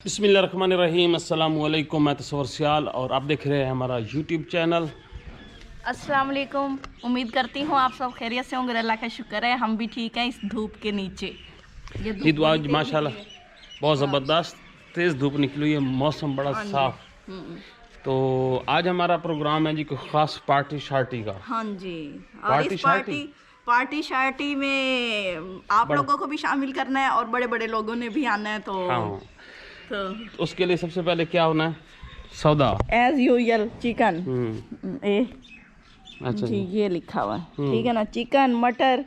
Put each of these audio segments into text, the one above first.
बिस्मिल्लाहिर्रहमानिर्रहीम। अस्सलाम वालेकुम। मैं तस्वर सियाल और आप देख रहे हैं हमारा यूट्यूब चैनल। अस्सलाम वालेकुम। उम्मीद करती हूँ आप सब खैरियत से होंगे। अल्लाह का शुक्र है हम भी ठीक हैं इस धूप के नीचे। ये जी धूप तो बड़ी आज तेज माशाल्लाह निकली है। बहुत हाँ ज़बरदस्त तेज़ धूप निकली हुई है, मौसम बड़ा हाँ जी। साफ। तो आज हमारा प्रोग्राम है जी कोई ख़ास पार्टी शार्टी का। हाँ जी। और इस पार्टी शार्टी पार्टी शार्टी में आप बड़ा लोगों को भी शामिल करना है और बड़े बड़े लोगों ने भी आना है। हाँ, तो तो उसके लिए सबसे पहले क्या होना है? सौदा। As usual chicken. ए अच्छा जी जी। ये लिखा हुआ है, ठीक है ना। चिकन, मटर,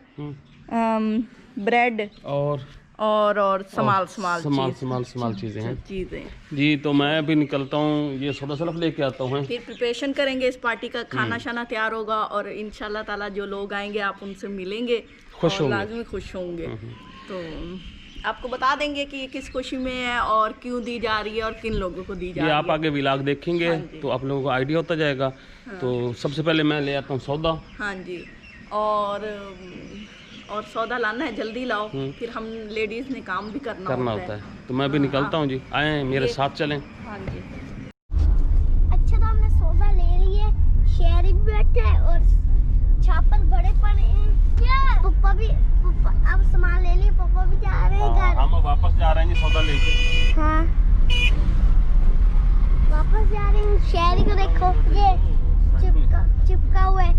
ब्रेड और और समाल समाल चीज़ें हैं चीज़ें। जी। तो मैं अभी निकलता हूँ, ये सौदा सलफ लेके आता हूँ। फिर प्रिपरेशन करेंगे इस पार्टी का, खाना शाना तैयार होगा और इंशाल्लाह ताला जो लोग आएंगे आप उनसे मिलेंगे खुश और होंगे। लाजमी खुश होंगे। तो आपको बता देंगे कि ये किस खुशी में है और क्यों दी जा रही है और किन लोगों को दी जा ये रही आप है। आगे व्लॉग देखेंगे हाँ जी। तो आप लोगों को आइडिया होता जाएगा। तो सबसे पहले मैं ले आता हूँ सौदा। हाँ जी। और सौदा लाना है, जल्दी लाओ, फिर हम लेडीज़ ने काम भी करना होता है। तो मैं भी हाँ, निकलता हूँ जी। आए मेरे साथ चलें। हाँ जी। अच्छा तो हमने सौदा ले लिए, शेरी भी बैठे हैं और छापर बड़े पड़े हैं। पप्पा अब सामान ले लिए, पापा भी जा रहे हैं घर। हम वापस जा रहे हैं जी सौदा लेके। हाँ वापस जा रहे हैं। शेरी को देखो, ये चिपका हुआ है।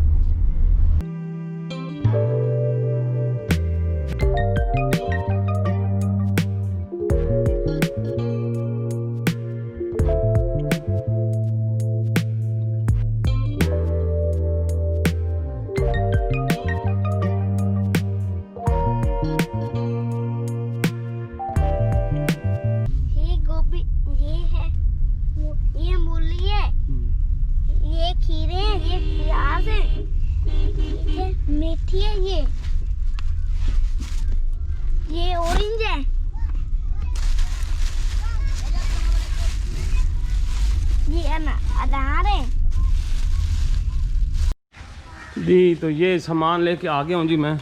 ये गोभी, ये है, ये मूली है, ये खीरे हैं, ये प्याज है, ये मेथी है, ये ऑरेंज है, ये अनार है। जी तो ये सामान लेके आ गया हूँ जी मैं।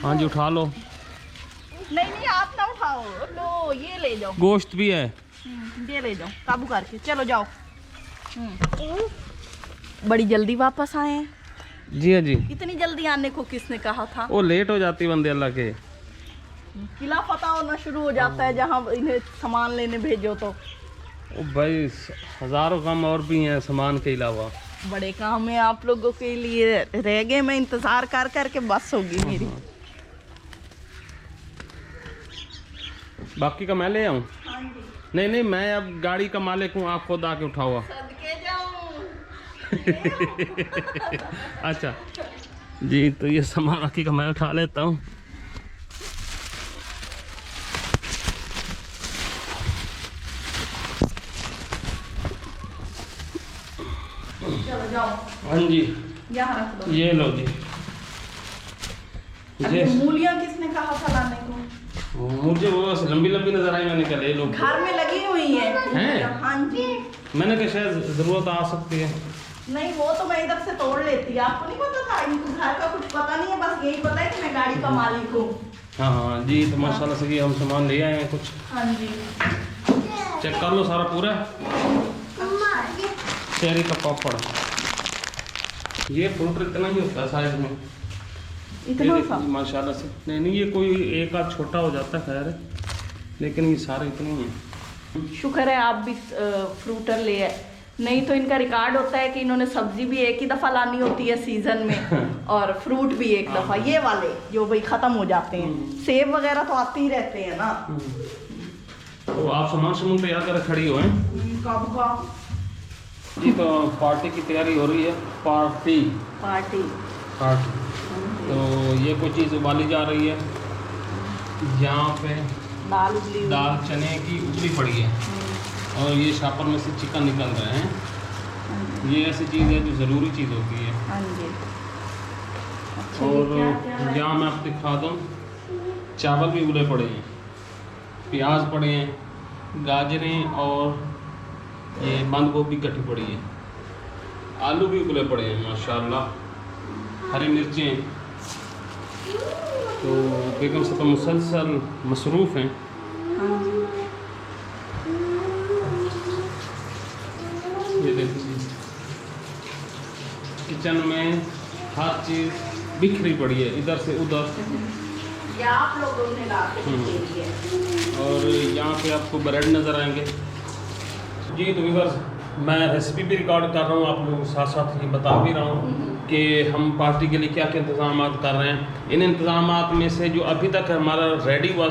हाँ जी उठा लो। नहीं आप ना उठाओ, लो ये ले जाओ। गोश्त भी है। ये ले जाओ काबू करके, चलो जाओ। बड़ी जल्दी वापस आए हैं। जी हाँ जी। इतनी जल्दी आने को किसने कहा था? वो लेट हो जाती बंदे अल्लाह के। किला फतेह होना शुरू हो जाता है जहाँ इन्हें सामान लेने भेजो तो। ओ भाई हज़ारों काम और भी हैं सामान के अलावा। बड़े काम है आप लोगों के लिए, रह गए। मैं इंतजार कर करके बस होगी मेरी। बाकी का मैं ले आऊँ? नहीं मैं अब गाड़ी का मालिक हूँ, आप खुद आके उठाओ। सदके जाऊं। अच्छा जी। तो ये सामान बाकी का मैं उठा लेता हूँ। चलो जाओ, हाँ जी यहाँ रख दो। ये लो जी। अभी मूलियाँ किसने कहा था लाने को? मुझे वो लंबी लंबी नजर आई, मैंने कहा ले लो। घर में लगी हुई है। हाँ जी। मैंने कहा शायद जरूरत आ सकती है। नहीं वो तो मैं इधर से तोड़ लेती। आपको नहीं पता था? इनको घर का कुछ पता नहीं है, बस यही पता है कि मैं गाड़ी का मालिक हूँ। हाँ जी। तो माशाल्लाह से हम सामान ले आए हैं कुछ। हाँ जी। चेक कर लो सारा पूरा। चेरी का पापड़, ये फ्रूट इतना ही होता है साइज में। इतना सा? माशाल्लाह से नहीं ये कोई एक आध छोटा हो जाता है खैर, लेकिन ये सारे इतने ही हैं। शुक्र है आप भी फ्रूटर ले आए, नहीं तो इनका रिकॉर्ड होता है कि इन्होंने सब्जी भी एक ही दफ़ा लानी होती है सीजन में और फ्रूट भी एक दफ़ा। ये वाले जो भाई ख़त्म हो जाते हैं। सेब वगैरह तो आते ही रहते हैं ना। तो आप सामान तैयार कर खड़ी हो हैं कब का? जी। तो पार्टी की तैयारी हो रही है। पार्टी तो ये कोई चीज़ उबाली जा रही है, यहाँ पे दाल चने की उबली पड़ी है और ये शापर में से चिकन निकल रहे हैं। ये ऐसी चीज़ है जो ज़रूरी चीज़ होती है। हाँ जी। अच्छा, और क्या यहाँ मैं आपको दिखा दूँ, चावल भी उबले पड़े हैं, प्याज पड़े हैं, गाजरें और ये बंद गोभी कटी पड़ी है, आलू भी उबले पड़े हैं माशाल्लाह, हरी मिर्चें। तो बेगम साहब मुसलसल मसरूफ़ हैं। किचन में हर चीज़ बिखरी पड़ी है, इधर से उधर। ये आप लोगों ने ला के दे दिए। और यहाँ पे आपको ब्रेड नज़र आएंगे जी। तो व्यूअर्स, मैं रेसिपी भी रिकॉर्ड कर रहा हूँ, आप लोगों के साथ साथ ये बता भी रहा हूँ कि हम पार्टी के लिए क्या क्या इंतज़ाम कर रहे हैं। इन इंतज़ाम में से जो अभी तक हमारा रेडी हुआ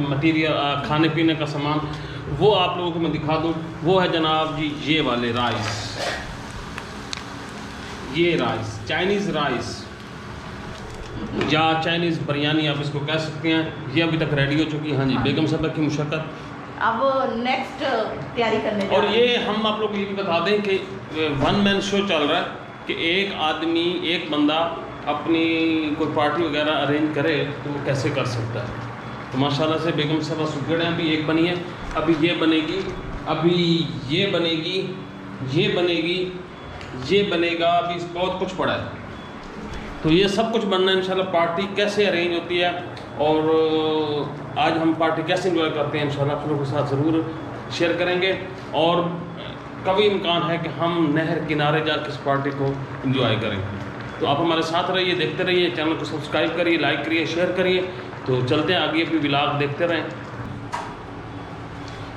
मटीरियल, खाने पीने का सामान, वो आप लोगों को मैं दिखा दूँ। वो है जनाब जी ये वाले राइस, ये राइस चाइनीज़ राइस या चाइनीज़ बिरयानी आप इसको कह सकते हैं। ये अभी तक रेडी हो चुकी है। हाँ जी, बेगम साहब की मुशक्क़त। अब नेक्स्ट तैयारी करने जा और रहे ये हम आप लोग ये भी बता दें कि वन मैन शो चल रहा है कि एक आदमी, एक बंदा अपनी कोई पार्टी वगैरह अरेंज करे तो वो कैसे कर सकता है। तो माशाल्लाह से बेगम साहब सुगड़ हैं, अभी एक बनी है, अभी ये बनेगी, अभी ये बनेगी, ये बनेगी, ये बनेगा, अभी बहुत कुछ पड़ा है। तो ये सब कुछ बनना है इंशाल्लाह। पार्टी कैसे अरेंज होती है और आज हम पार्टी कैसे एंजॉय करते हैं इंशाल्लाह आप लोगों के साथ ज़रूर शेयर करेंगे। और कभी इम्कान है कि हम नहर किनारे जाकर इस पार्टी को एंजॉय करेंगे। तो आप हमारे साथ रहिए, देखते रहिए, चैनल को सब्सक्राइब करिए, लाइक करिए, शेयर करिए। तो चलते हैं आगे, अपनी व्लॉग देखते रहें।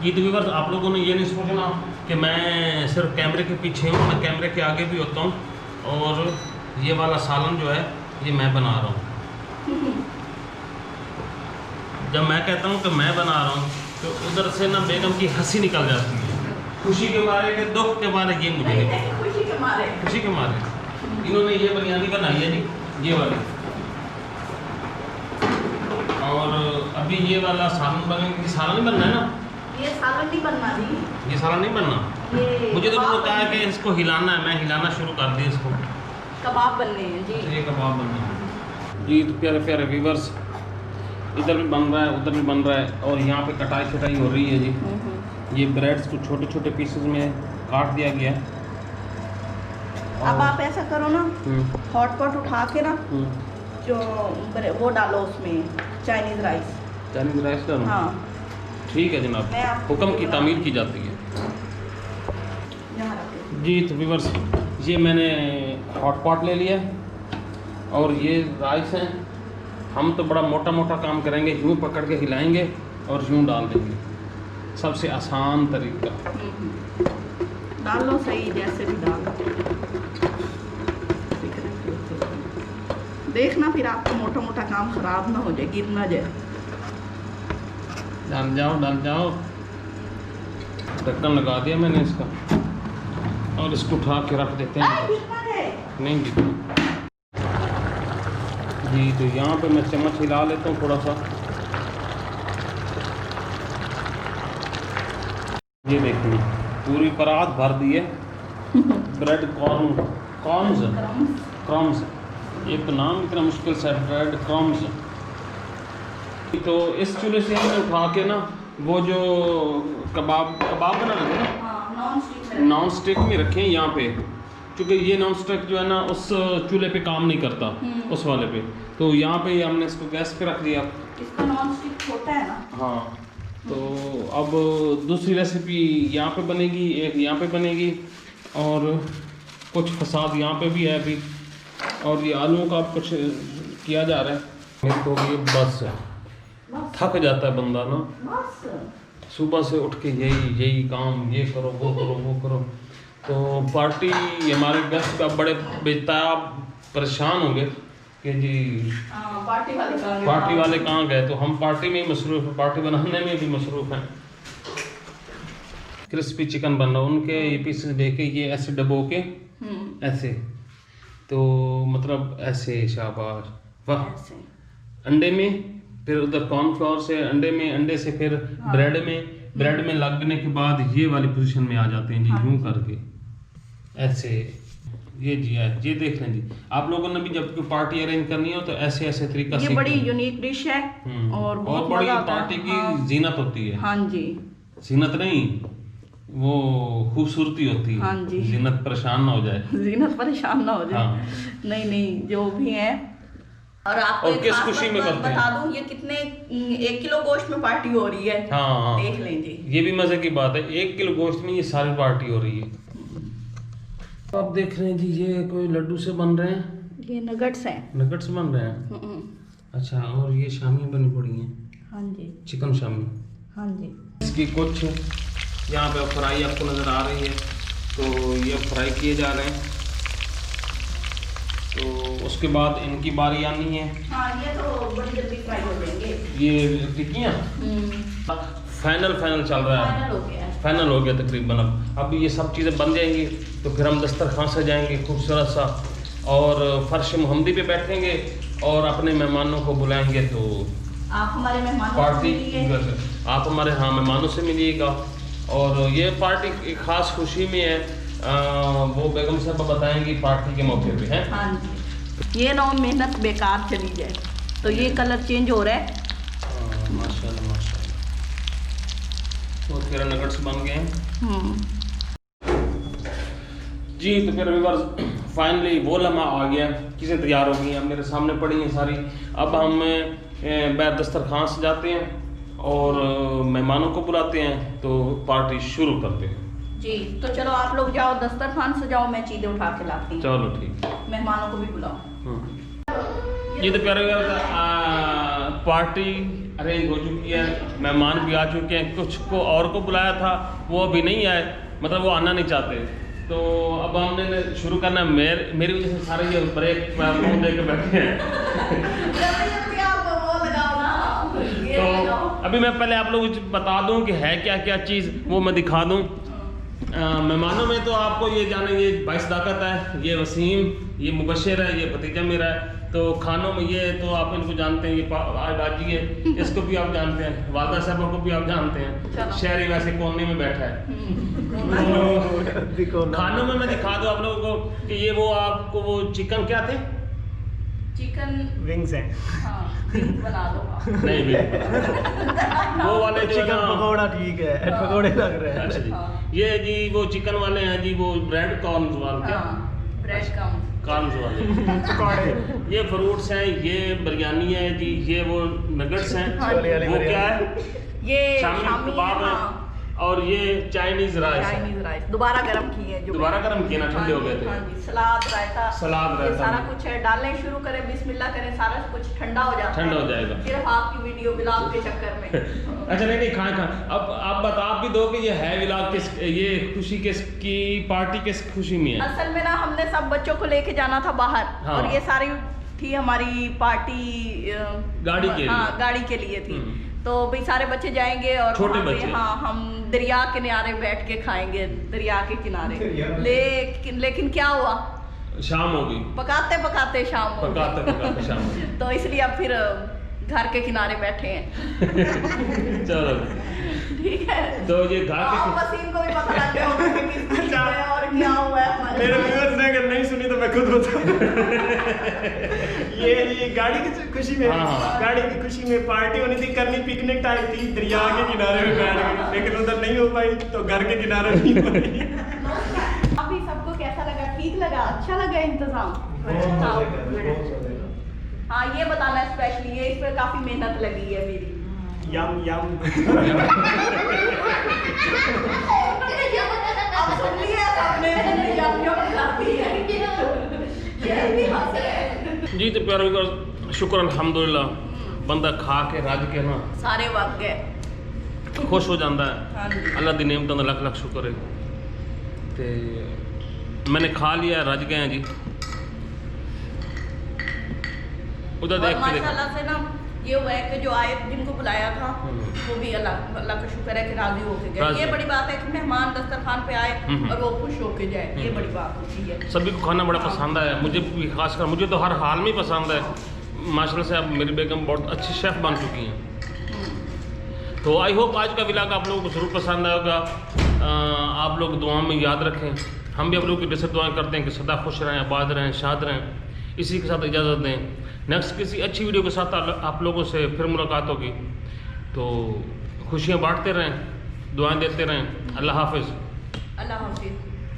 ये तो व्यूअर्स, आप लोगों ने ये नहीं सोचना कि मैं सिर्फ कैमरे के पीछे हूँ, मैं कैमरे के आगे भी होता हूँ। और ये वाला सालन जो है ये मैं बना रहा हूँ। जब मैं कहता हूँ कि मैं बना रहा हूँ तो उधर से ना बेगम की हंसी निकल जाती है, खुशी के मारे के दुख के मारे। ये मुझे नहीं, खुशी के मारे, खुशी के मारे इन्होंने ये बिरयानी बनाई है जी, ये वाली। और अभी ये वाला सालन बनेगा। सालन नहीं बनना है ना, ये सालन नहीं बनना जी, ये सालन नहीं बनना। मुझे तो उन्होंने कहा है कि इसको हिलाना है, मैं हिलाना शुरू कर दी इसको। कबाब बनने हैं जी, ये कबाब बनना है जी। तो प्यारे प्यारे व्यूअर्स, इधर भी बन रहा है, उधर भी बन रहा है, और यहाँ पे कटाई शटाई हो रही है जी। ये ब्रेड्स को छोटे छोटे पीसेस में काट दिया गया है। अब आप ऐसा करो ना, हॉट पॉट उठा के ना जो वो डालो उसमें चाइनीज़ राइस। चाइनीज़ राइस डालो? हाँ ठीक है जनाब, हुक्म की तामील की जाती है जी। तो व्यूअर्स, ये मैंने हॉट पॉट ले लिया और ये राइस हैं। हम तो बड़ा मोटा मोटा काम करेंगे, यूँ पकड़ के हिलाएंगे और यूँ डाल देंगे। सबसे आसान तरीका। डाल लो सही, जैसे भी डाल लो। देखना फिर आपका मोटा मोटा काम खराब ना हो जाए, गिर ना जाए। डाल जाओ, डाल जाओ। ढक्कन लगा दिया मैंने इसका और इसको उठा के रख देते हैं। नहीं गिरना जी। तो यहाँ पे मैं चम्मच हिला लेता हूँ थोड़ा सा। ये देखिए पूरी परात भर दी है ब्रेड क्रम्स। ये तो नाम इतना मुश्किल से, ब्रेड क्रम्स। तो इस चूल्हे से हमने उठा के ना वो जो कबाब बना रहे थे ना, नॉन स्टिक में रखे हैं यहाँ पे, क्योंकि ये नॉन स्टिक जो है ना उस चूल्हे पे काम नहीं करता, उस वाले पे। तो यहाँ पे हमने इसको गैस पे रख दिया। इसका नॉन स्टिक होता है ना। हाँ, तो अब दूसरी रेसिपी यहाँ पे बनेगी, एक यहाँ पे बनेगी, और कुछ फसाद यहाँ पे भी है अभी। और ये आलूओं का कुछ किया जा रहा है। मेरे को ये बस थक जाता है बंदा ना, सुबह से उठ के यही काम, ये करो, वो करो, वो करो। तो पार्टी हमारे गेस्ट का बड़े बेताब परेशान होंगे कि जी पार्टी वाले कहाँ गए। तो हम पार्टी में ही मसरूफ़ हैं, पार्टी बनाने में भी मसरूफ़ हैं। क्रिस्पी चिकन बन रहा है, उनके ये पीसेस देके ये ऐसे डबो के ऐसे, तो मतलब ऐसे, शाबाश वाह। अंडे में फिर उधर कॉर्नफ्लोर से अंडे में, अंडे से फिर ब्रेड में लगने के बाद ये वाली पोजीशन में आ जाते हैं जी, यूँ करके ऐसे। ये जी है, ये देख लें जी। आप लोगों ने भी जब कोई पार्टी अरेंज करनी हो तो ऐसे ऐसे तरीका से। ये बड़ी यूनिक डिश है और बड़ी पार्टी की जीनत होती है। हाँ जी, जीनत नहीं, वो खूबसूरती होती है। हाँ जी, जीनत परेशान ना हो जाए, जीनत परेशान ना हो जाए। नहीं, जो भी है। और आपको किस खुशी में करते हैं बता दूं, ये कितने 1 किलो गोश्त में पार्टी हो रही है। हाँ, देख लें जी, ये भी मजे की बात है। 1 किलो गोश्त में ये सारी पार्टी हो रही है। आप देख रहे हैं जी, ये कोई लड्डू से बन रहे हैं, ये नगट्स हैं। नगट्स बन रहे हैं। अच्छा, और ये शामी बनी पड़ी हैं। हाँ जी, चिकन शामी। हाँ जी। इसकी कुछ यहाँ पे फ्राई आपको नज़र आ रही है, तो ये फ्राई किए जा रहे हैं। तो उसके बाद इनकी बारी आनी है। हाँ, ये तो बड़ी जल्दी फ्राई हो जाएंगे। ये टिक्कियाँ फाइनल चल रहा है, फाइनल हो गया है। फाइनल हो गया तकरीबन। अब ये सब चीज़ें बन जाएंगी तो फिर हम दस्तरखान से जाएंगे खूबसूरत सा, और फर्श मुहम्मदी पे बैठेंगे और अपने मेहमानों को बुलाएंगे। तो आप हमारे मेहमानों पार्टी से मिलिए। आप हमारे मेहमानों से मिलिएगा, और ये पार्टी एक ख़ास खुशी में है। वो बेगम साहब बताएंगी पार्टी के मौके पे है। हाँ जी, ये ना मेहनत बेकार चली जाए, तो ये कलर चेंज हो रहा है। माशाल्लाह माशाल्लाह। तो फिर नगट्स बन गए जी। तो फिर फाइनली वो लम्हा आ गया, चीज़ें तैयार हो गई हैं, अब मेरे सामने पड़ी हैं सारी। अब हम बैर दस्तरखान से जाते हैं और मेहमानों को बुलाते हैं, तो पार्टी शुरू करते हैं जी। तो चलो आप लोग जाओ दस्तरखान से जाओ, मैं चीज़ें उठा के लाती हूँ। चलो ठीक है। मेहमानों को भी बुलाओ। ये तो प्यारे पार्टी अरेंज हो चुकी है, मेहमान भी आ चुके हैं। कुछ को और को बुलाया था, वो अभी नहीं आए, मतलब वो आना नहीं चाहते। तो अब हमने शुरू करना है। मेरी वजह से सारे ये ब्रेक मुंह दे के बैठे हैं। तो अभी मैं पहले आप लोगों को बता दूं कि है क्या क्या चीज़, वो मैं दिखा दूं। मेहमानों में तो आपको ये जाने, ये भाई सदाकत है, ये वसीम, ये मुबशिर है, ये भतीजा मेरा है। तो खानों में ये तो आप इनको जानते हैं, ये बाजी है, इसको भी आप जानते हैं, वालदा साहब को भी आप जानते हैं। शहरी वैसे कोने में बैठा है। तो खानों में मैं दिखा दूं आप लोगों को कि ये वो आपको वो चिकन क्या थे, चिकन विंग्स हैं। हाँ, विंग बना लो आप। नहीं भी वो वाले चिकन पकौड़ा ठीक है, पकौड़े लग रहे हैं। अच्छा जी, ये जी वो चिकन वाले हैं जी, वो ब्रेड कॉर्न्स वाले, क्या ब्रेड कॉर्न्स वाले। ये फ्रूट्स हैं, ये बिरयानी है जी, ये वो नगट्स हैं। वो क्या है, ये शामी कबाब है, और ये चाइनीज राइस दोबारा गर्म किए, जो दोबारा गर्म किए ना, ठंडे हो गए थे। हाँ जी, सलाद रायता सारा कुछ है, डालने शुरू करें, बिस्मिल्लाह करें, सारा कुछ ठंडा हो जाता है, ठंडा हो जाएगा सिर्फ आपकी वीडियो व्लॉग के चक्कर में। अच्छा नहीं खाएं। अब आप बता भी दो कि ये है व्लॉग किस, ये खुशी किसकी, पार्टी किस खुशी में है? असल में ना हमने सब बच्चों को लेके जाना था बाहर। हाँ। और ये सारी थी हमारी पार्टी गाड़ी के लिए। हाँ, गाड़ी के लिए थी। तो भाई सारे बच्चे जाएंगे और छोटे वहाँ पे, बच्चे। हाँ, हम दरिया के किनारे बैठ के खाएंगे, दरिया के किनारे। लेकिन क्या हुआ, शाम हो गई, पकाते पकाते शाम हो गई। पकाते शाम हो गई। तो इसलिए अब फिर घर के किनारे बैठे हैं। चलो ठीक है, तो ये घर के वसीम को भी पता लग गया होगा कि किस चीज़ है और क्या हुआ है हमारे मेरे व्यूअर्स ने अगर नहीं सुनी तो मैं खुद बताऊं। ये गाड़ी की खुशी में, हाँ। गाड़ी की खुशी में पार्टी होनी थी, करनी पिकनिक टाइप थी, दरिया के किनारे में बैठ गए, लेकिन उधर नहीं हो पाई तो घर के किनारे नहीं हो पाई। अभी सबको कैसा लगा, ठीक लगा, अच्छा लगा इंतजाम? हाँ, ये बताना स्पेशली, ये इस पर काफी मेहनत लगी है मेरी। यम यम। अब सुन लिया सबने, यम यम खाती है। ये भी हंस रहे हैं। जी। तो प्यारे शुक्र अल्हम्दुलिल्लाह, बंदा खा के रज के ना सारे वक्त गए, खुश हो जाता है। हाँ जी। अल्लाह दी नेमतां दा लख लख शुक्र है। ते मैंने खा लिया, रज गए हैं जी। उधर देख के माशाल्लाह से ना ये हुआ है कि जो आए, जिनको बुलाया था, वो भी अल्लाह का शुक्र है कि राजी होके गए। ये बड़ी बात है कि मेहमान दस्तरखान पे आए और वो खुश होके जाए, ये बड़ी बात होती है। सभी को खाना बड़ा पसंद है, मुझे भी खासकर, मुझे तो हर हाल में पसंद है माशाल्लाह से। अब मेरी बेगम बहुत अच्छी शेफ़ बन चुकी हैं। तो आई होप आज का व्लॉग आप लोगों को ज़रूर पसंद आएगा। आप लोग दुआ में याद रखें, हम भी आप लोगों की बेहद दुआएं करते हैं कि सदा खुश रहें, आबाद रहें, शाद रहें। इसी के साथ इजाज़त दें, नेक्स्ट किसी अच्छी वीडियो के साथ आप लोगों से फिर मुलाकात होगी। तो खुशियाँ बांटते रहें, दुआएं देते रहें। अल्लाह हाफिज़। अल्लाह हाफिज़।